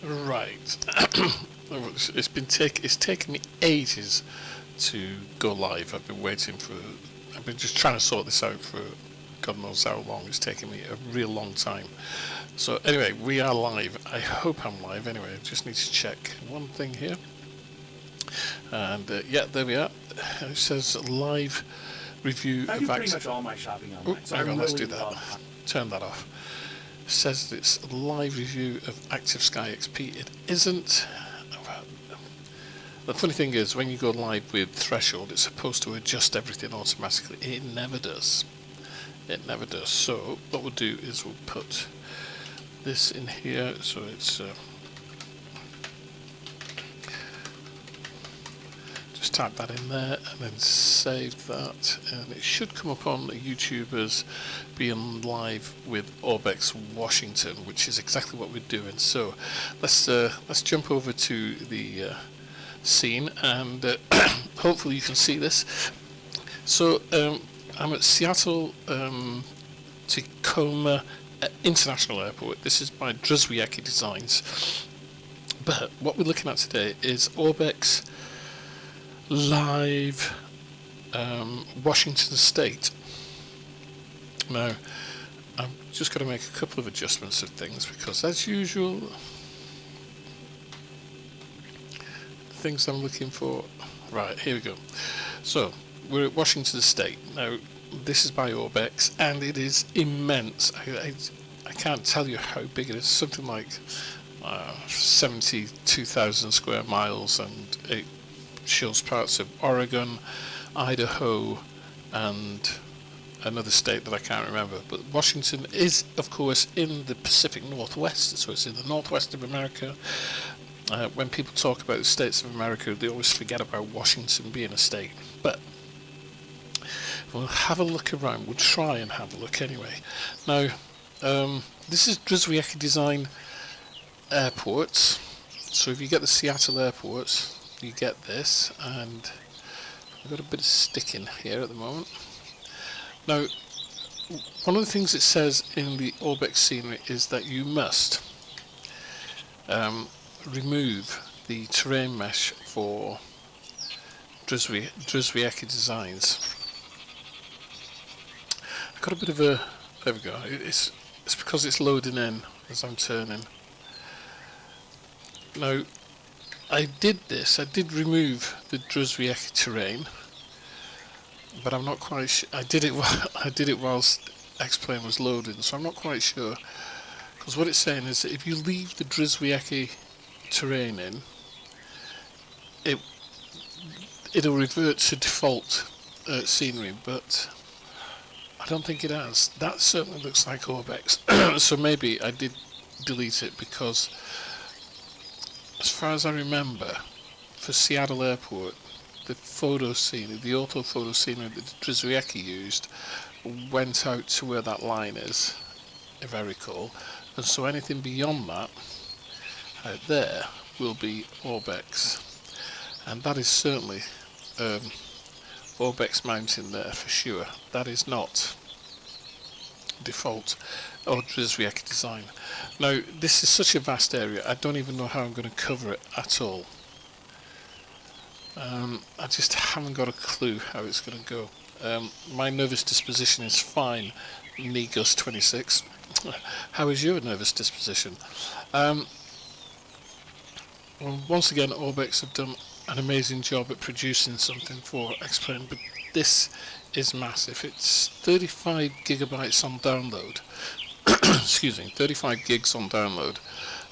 Right. It's taken me ages to go live. I've been just trying to sort this out for God knows how long. It's taken me a real long time. So anyway, we are live. I hope I'm live. Anyway, I just need to check one thing here. And yeah, there we are. It says live review I of do pretty much all my shopping online. So hang on, let's do that. Turn that off. It says it's a live review of Active Sky XP. It isn't. The funny thing is, when you go live with Threshold, it's supposed to adjust everything automatically. It never does. It never does. So what we'll do is we'll put this in here. So it's just type that in there and then save that, and it should come up on YouTube as being live with ORBX Washington, which is exactly what we're doing. So let's jump over to the scene, and hopefully you can see this. So I'm at Seattle Tacoma International Airport. This is by Druzwiecki Designs, but what we're looking at today is ORBX live Washington State. Now I'm just going to make a couple of adjustments of things, because as usual things I'm looking for. Right, here we go. So we're at Washington State. Now this is by ORBX and it is immense. I can't tell you how big it is. Something like 72,000 square miles, and it shows parts of Oregon, Idaho, and another state that I can't remember. But Washington is, of course, in the Pacific Northwest, so it's in the northwest of America. When people talk about the states of America, they always forget about Washington being a state. But we'll have a look around. We'll try and have a look anyway. Now, this is Druzwiecki Design Airports. So if you get the Seattle airports, you get this, and I've got a bit of sticking here at the moment. Now, one of the things it says in the ORBX scenery is that you must remove the terrain mesh for Druzwiecki Designs. I've got a bit of a, there we go, it's because it's loading in as I'm turning. Now I did remove the Druzwiecki terrain, but I'm not quite sure. I did it whilst Xplane was loading, so I'm not quite sure, because what it's saying is that if you leave the Druzwiecki terrain in, it'll revert to default scenery, but I don't think it has. That certainly looks like ORBX. So maybe I did delete it, because as far as I remember, for Seattle Airport, the photo scenery, the auto photo scenery that Druzwiecki used went out to where that line is, if I recall, and so anything beyond that out there will be ORBX, and that is certainly ORBX mounting there for sure. That is not default or Druzwiecki Design. Now this is such a vast area, I don't even know how I'm going to cover it at all. I just haven't got a clue how it's going to go. My nervous disposition is fine, Negos 26. How is your nervous disposition? Well, once again, ORBX have done an amazing job at producing something for Xplane, but this is massive. It's 35 gigabytes on download. Excuse me, 35 gigs on download,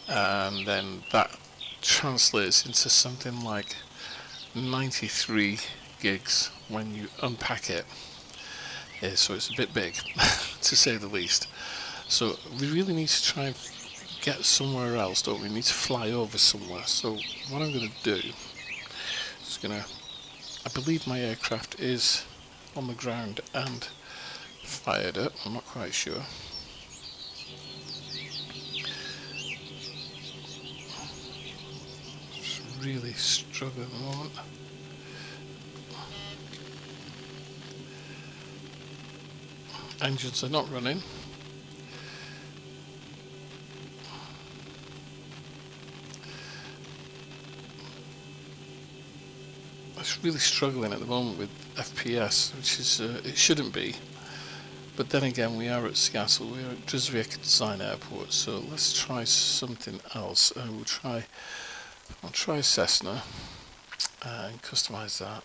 and then that translates into something like 93 gigs when you unpack it. Yeah, so it's a bit big, to say the least. So we really need to try and get somewhere else, don't we? We need to fly over somewhere. So what I'm going to do is I believe my aircraft is on the ground and fired up. I'm not quite sure. Just really struggling at the moment. Engines are not running. it's really struggling at the moment with FPS, which is it shouldn't be. But then again, we are at Seattle, we are at Drizwiek Design Airport, so let's try something else. I'll try Cessna and customize that.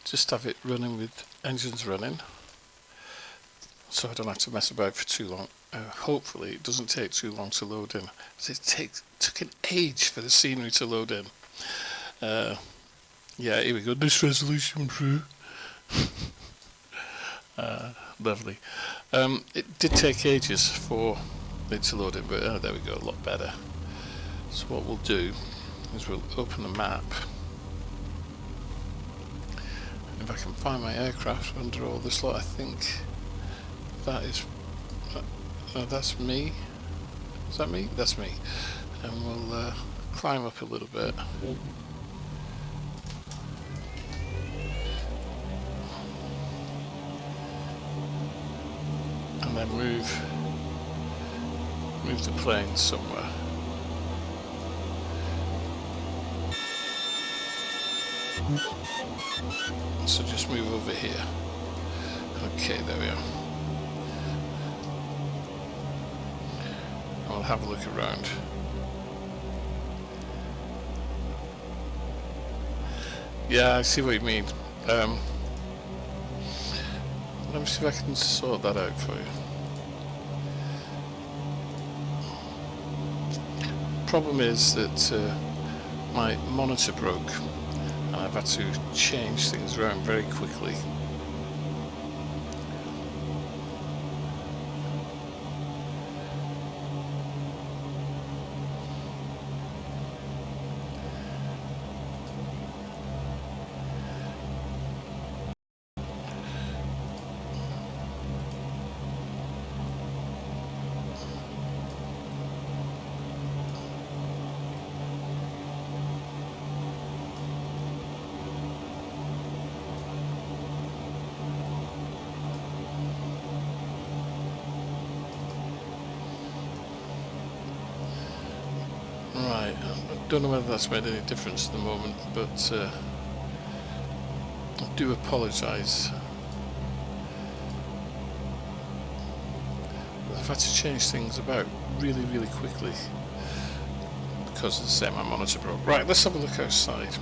Just have it running with engines running, so I don't have to mess about for too long. Hopefully it doesn't take too long to load in. It took an age for the scenery to load in. Yeah, here we go. This resolution through. Lovely. It did take ages for it to load in, but there we go, a lot better. So what we'll do is we'll open the map. If I can find my aircraft under all this lot, I think that is... that's me. Is that me? That's me. And we'll climb up a little bit. And then move the plane somewhere. So just move over here. Okay, there we are. I'll have a look around. Yeah, I see what you mean. Let me see if I can sort that out for you. Problem is that my monitor broke and I've had to change things around very quickly. Right, I don't know whether that's made any difference at the moment, but I do apologise. I've had to change things about really, really quickly because, as I say, my monitor broke. Right, let's have a look outside.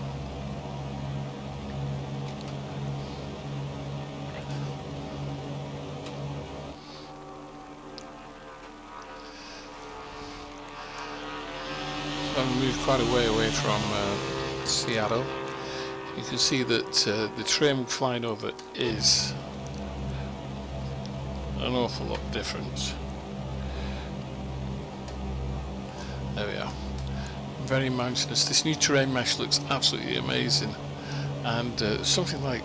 I've moved quite a way away from Seattle. You can see that the train flying over is an awful lot different. There we are. Very mountainous. This new terrain mesh looks absolutely amazing, and something like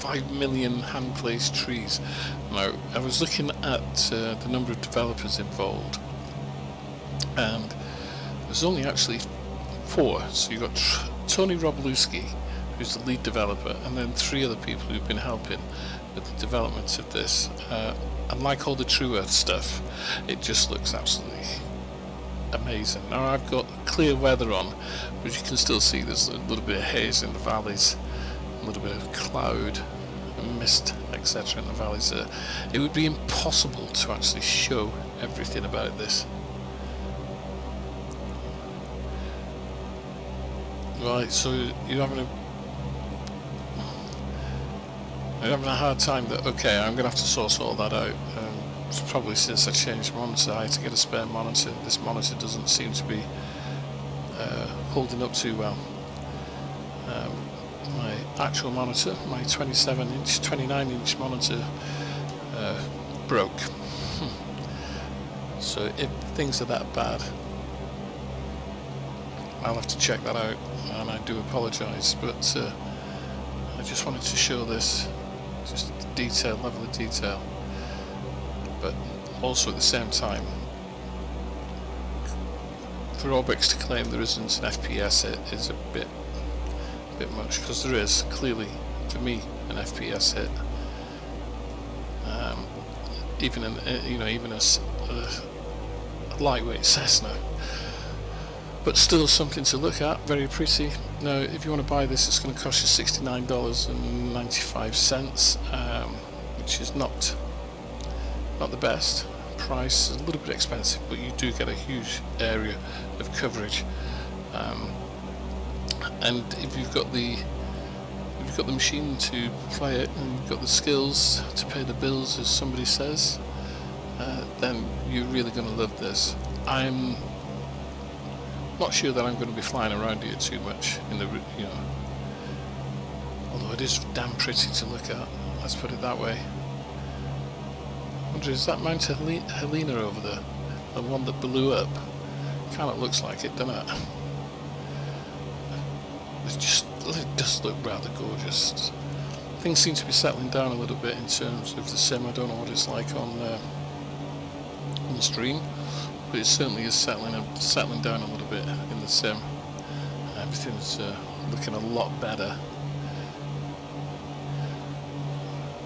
5 million hand-placed trees. Now, I was looking at the number of developers involved, and there's only actually 4. So you've got Tony Robolewski, who's the lead developer, and then 3 other people who've been helping with the development of this. And like all the True Earth stuff, it just looks absolutely amazing. Now I've got clear weather on, but you can still see there's a little bit of haze in the valleys, a little bit of cloud and mist, etc. in the valleys there. It would be impossible to actually show everything about this. Right, so you're having a hard time that, okay, I'm going to have to source all that out. It's probably since I changed monitor, I had to get a spare monitor. This monitor doesn't seem to be holding up too well. My actual monitor, my 27-inch, 29-inch monitor broke. So if things are that bad, I'll have to check that out, and I do apologise, but I just wanted to show this, just detail, level of detail, but also at the same time, for ORBX to claim there isn't an FPS hit is a bit much, because there is clearly, for me, an FPS hit. Even in, even a lightweight Cessna. But still something to look at, very pretty. Now, if you want to buy this, it's going to cost you $69.95, which is not the best price. It's a little bit expensive, but you do get a huge area of coverage. And if you've got the machine to play it, and you've got the skills to pay the bills, as somebody says, then you're really going to love this. I'm not sure that I'm going to be flying around here too much in the, although it is damn pretty to look at. Let's put it that way. I wonder, is that Mount Helena over there, the one that blew up? Kind of looks like it, doesn't it? It does look rather gorgeous. Things seem to be settling down a little bit in terms of the sim. I don't know what it's like on the stream, but it certainly is settling down a little bit in the sim. Everything's looking a lot better.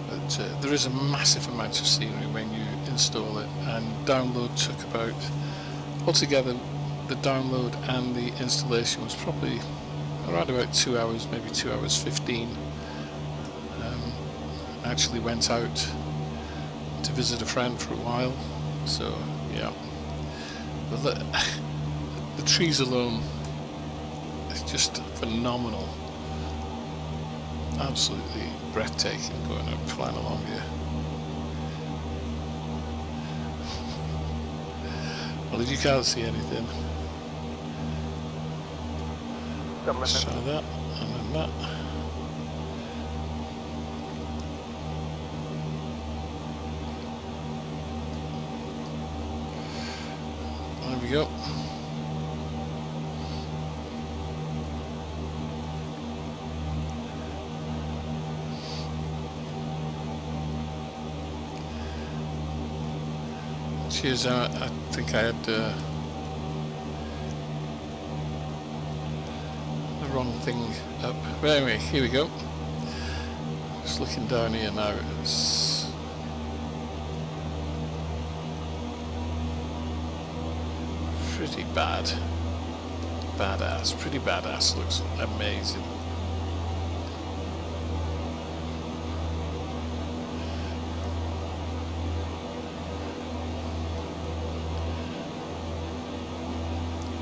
But there is a massive amount of scenery when you install it, and download took about, altogether, the download and the installation was probably around about 2 hours, maybe 2 hours 15. Actually went out to visit a friend for a while, so yeah. But the trees alone is just phenomenal, absolutely breathtaking going up, flying along here. Well, if you can't see anything, let's try that, and then that. There we go. Cheers, I think I had the wrong thing up. But anyway, here we go. Just looking down here now. It's pretty badass, pretty badass, looks amazing.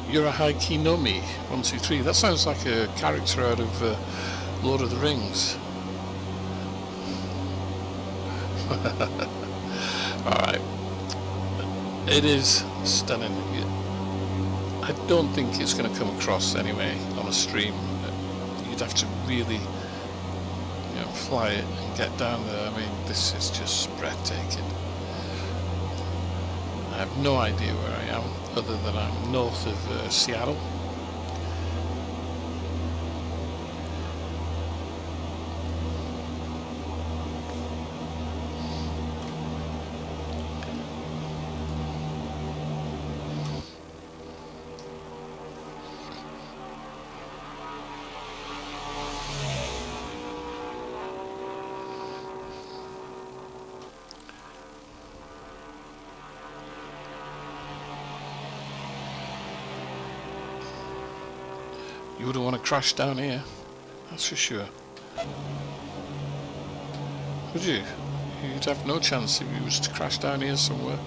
Yurahai no Mi 123. That sounds like a character out of Lord of the Rings. Alright. It is stunning. I don't think it's going to come across anyway on a stream. You'd have to really, fly it and get down there. I mean, this is just breathtaking. I have no idea where I am, other than I'm north of Seattle. You wouldn't want to crash down here, that's for sure. Would you? You'd have no chance if you was to crash down here somewhere.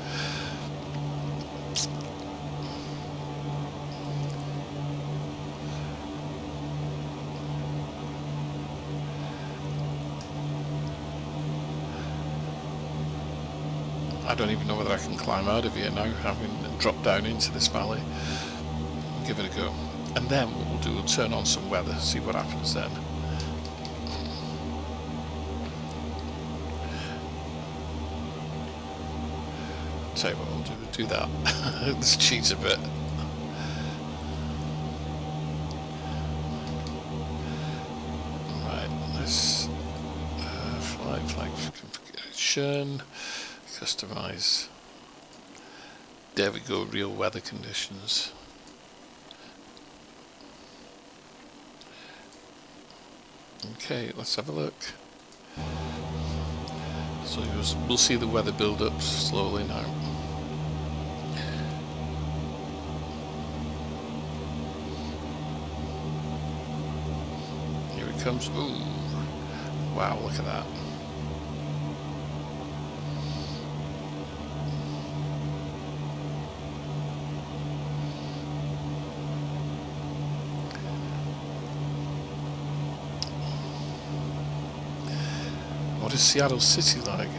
I don't even know whether I can climb out of here now, having dropped down into this valley. Give it a go. And then what we'll do, we'll turn on some weather, see what happens then. Tell you what we'll do, we'll do that. Let's cheat a bit. Right, let's flight configuration, customize. There we go, real weather conditions. Okay, let's have a look. So we'll see the weather build up slowly now. it comes. Ooh, wow, look at that. What is Seattle City like?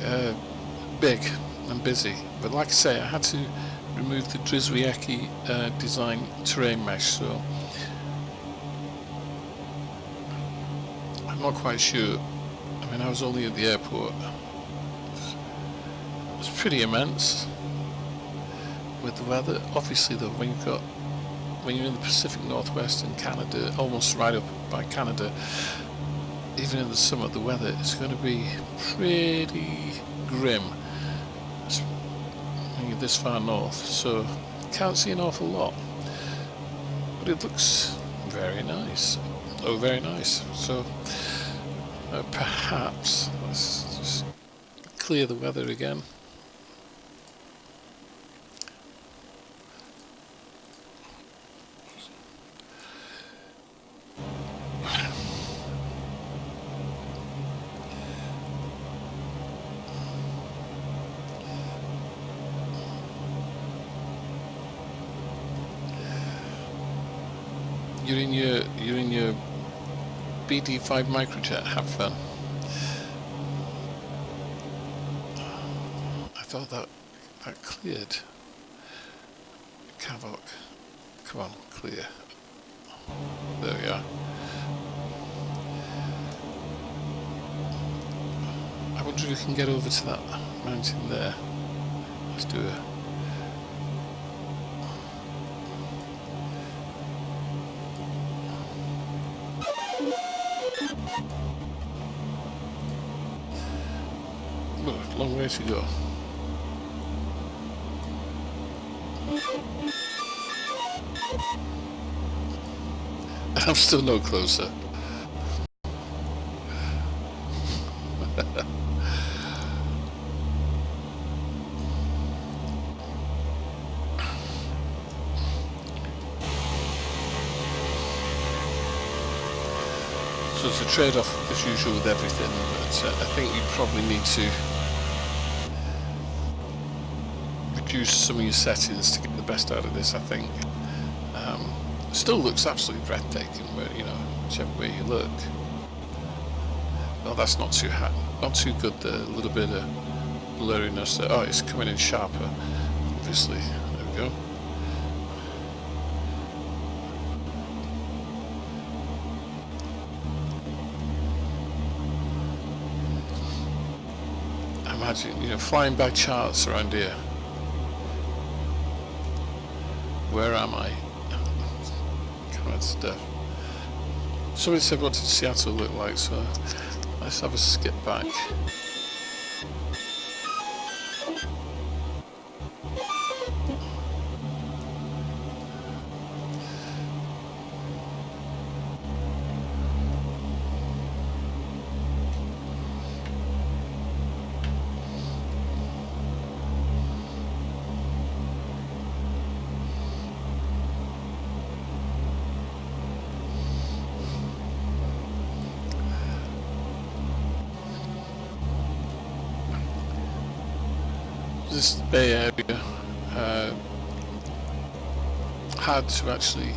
Big and busy, but like I say, I had to remove the Drizwiecki design terrain mesh, so I'm not quite sure. I mean, I was only at the airport. It's pretty immense with the weather. Obviously though, when you're in the Pacific Northwest in Canada, almost right up by Canada, even in the summer, the weather is going to be pretty grim when you're this far north, so can't see an awful lot, but it looks very nice. Oh, very nice. So perhaps let's just clear the weather again. You're in your BD5 microjet. Have fun. I thought that cleared. Cavoc. Come on, clear. There we are. I wonder if we can get over to that mountain there. Let's do it. Oh, long way to go. I'm still no closer. So it's a trade-off as usual with everything, but I think you probably need to reduce some of your settings to get the best out of this, I think. Still looks absolutely breathtaking, where, you know, whichever way you look. Well, that's not too good. The little bit of blurriness there. Oh, it's coming in sharper, obviously. There we go. Imagine, you know, flying by charts around here. Where am I? Kind of stuff. Somebody said what did Seattle look like, so let's have a skip back. This Bay Area hard to actually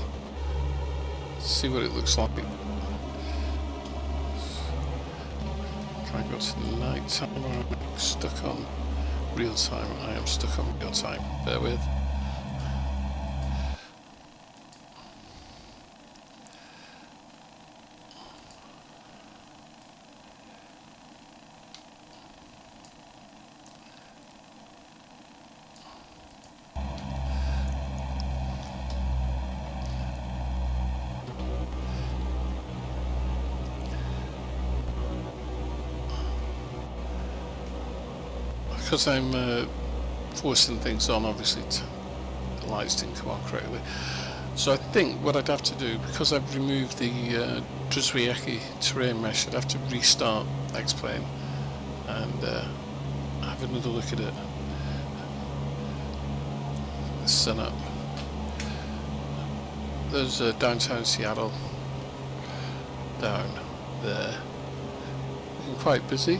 see what it looks like. Can I go to night time, or am I stuck on real time? I am stuck on real time. Bear with. Because I'm forcing things on, obviously the lights didn't come on correctly. So I think what I'd have to do, because I've removed the Drizwiecki terrain mesh, I'd have to restart Xplane and have another look at it. The sun up. There's downtown Seattle down. there. Looking quite busy.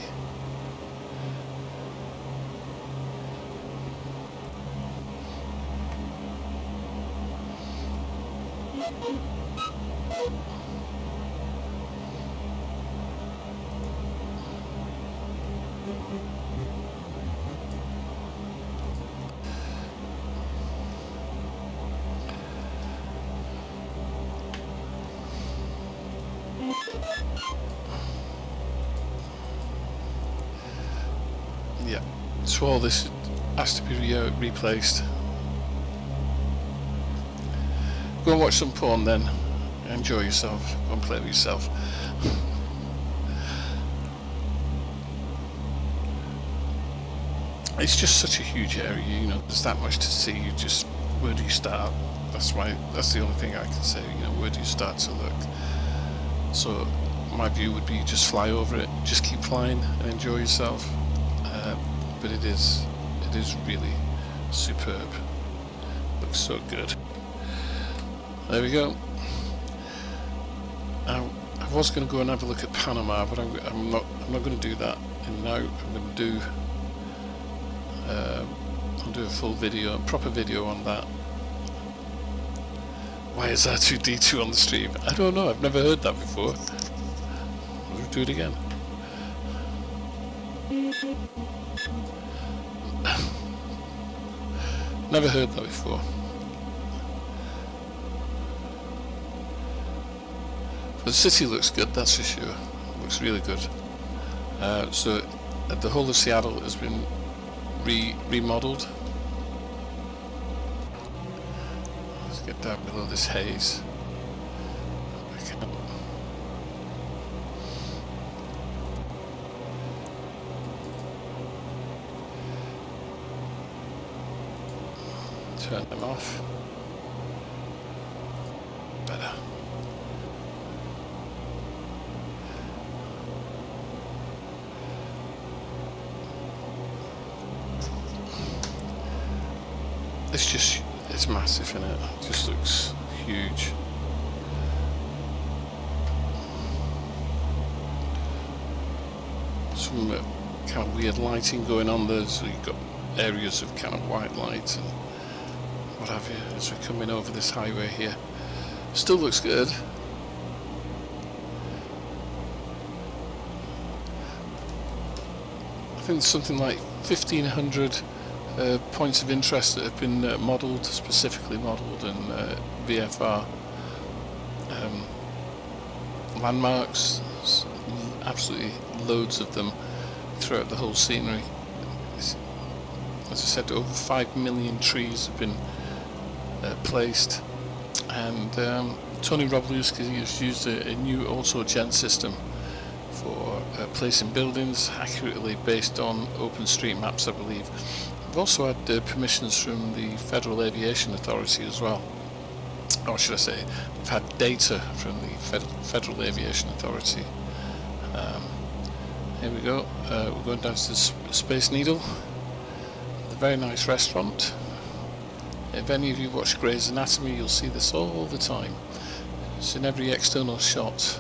Yeah, so all this has to be replaced. Go and watch some porn then. Enjoy yourself. Go and play with yourself. It's just such a huge area, you know, there's that much to see. You just, where do you start? That's the only thing I can say, you know, where do you start to look? So my view would be just fly over it, just keep flying and enjoy yourself. But it is really superb. Looks so good. There we go. I was going to go and have a look at Panama, but I'm not going to do that now. I'm going to do I'll do a full video, a proper video on that. Why is R2-D2 on the stream? I don't know, I've never heard that before. I'll do it again. Never heard that before. The city looks good, that's for sure. It looks really good. So the whole of Seattle has been remodeled. Let's get down below this haze. Turn them off. Better. It's massive, isn't it? It just looks huge. Some kind of weird lighting going on there, so you've got areas of kind of white light and what have you as we're coming over this highway here. Still looks good. I think it's something like 1,500 points of interest that have been modelled, specifically modelled in VFR. Landmarks, absolutely loads of them throughout the whole scenery. As I said, over 5 million trees have been placed, and Tony Robluski has used a new auto-gen system for placing buildings accurately based on OpenStreetMaps, I believe. We've also had permissions from the Federal Aviation Authority as well. Or should I say, we've had data from the Federal Aviation Authority. Here we go. We're going down to the Space Needle. A very nice restaurant. If any of you watch Grey's Anatomy, you'll see this all the time. It's in every external shot.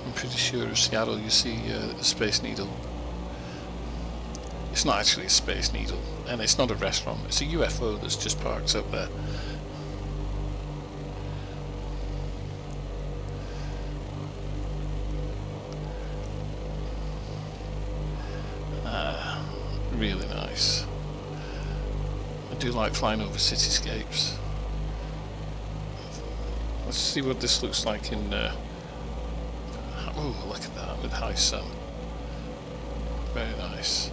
I'm pretty sure of Seattle you see the Space Needle. It's not actually a Space Needle, and it's not a restaurant, it's a UFO that's just parked up there. Really nice. I do like flying over cityscapes. Let's see what this looks like in oh, look at that, with high sun. Very nice.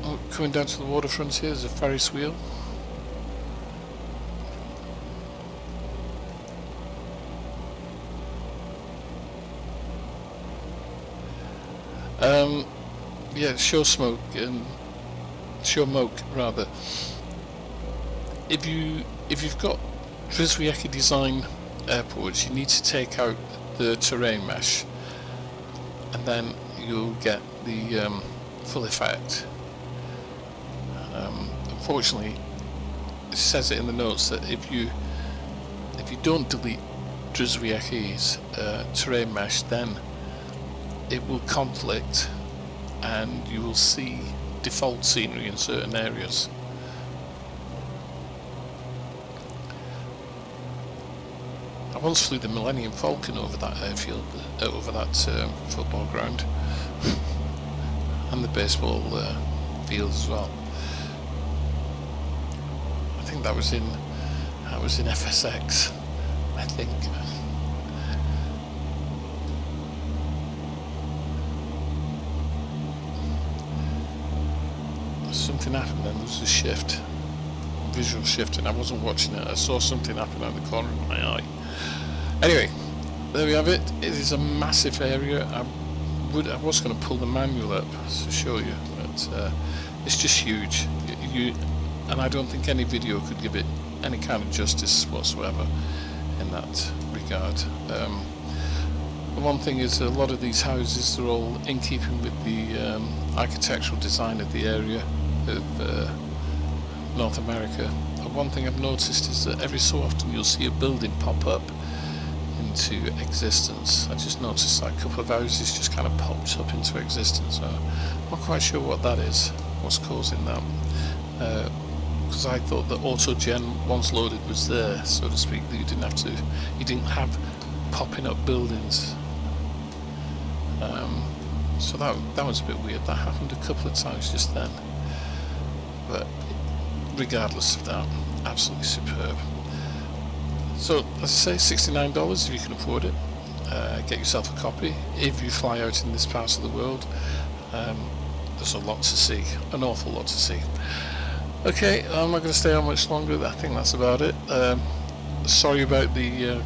Oh, coming down to the waterfront here is a Ferris wheel. Yeah, show smoke and show moke rather. If you've got Rizwiecki design airports, you need to take out the terrain mesh, and then you'll get the full effect. Unfortunately, it says it in the notes that if you if you don't delete Druzhvyaki's terrain mesh, then it will conflict and you will see default scenery in certain areas. I once flew the Millennium Falcon over that airfield, over that football ground, and the baseball field as well. I think that was in FSX, I think. Something happened then, there was a shift, visual shift, and I wasn't watching it. I saw something happen out the corner of my eye. Anyway, there we have it. It is a massive area. I was going to pull the manual up to show you, but it's just huge. And I don't think any video could give it any kind of justice whatsoever in that regard. The one thing is, a lot of these houses, they're all in keeping with the architectural design of the area of North America. And one thing I've noticed is that every so often you'll see a building pop up into existence. I just noticed that a couple of houses just kind of popped up into existence. I'm not quite sure what that is, what's causing that. Because I thought that AutoGen, once loaded, was there, so to speak, that you didn't have popping up buildings. So that was a bit weird. That happened a couple of times just then. But regardless of that, absolutely superb. So, as I say, $69 if you can afford it. Get yourself a copy. If you fly out in this part of the world, there's a lot to see, an awful lot to see. Okay, I'm not going to stay on much longer. I think that's about it. Sorry about the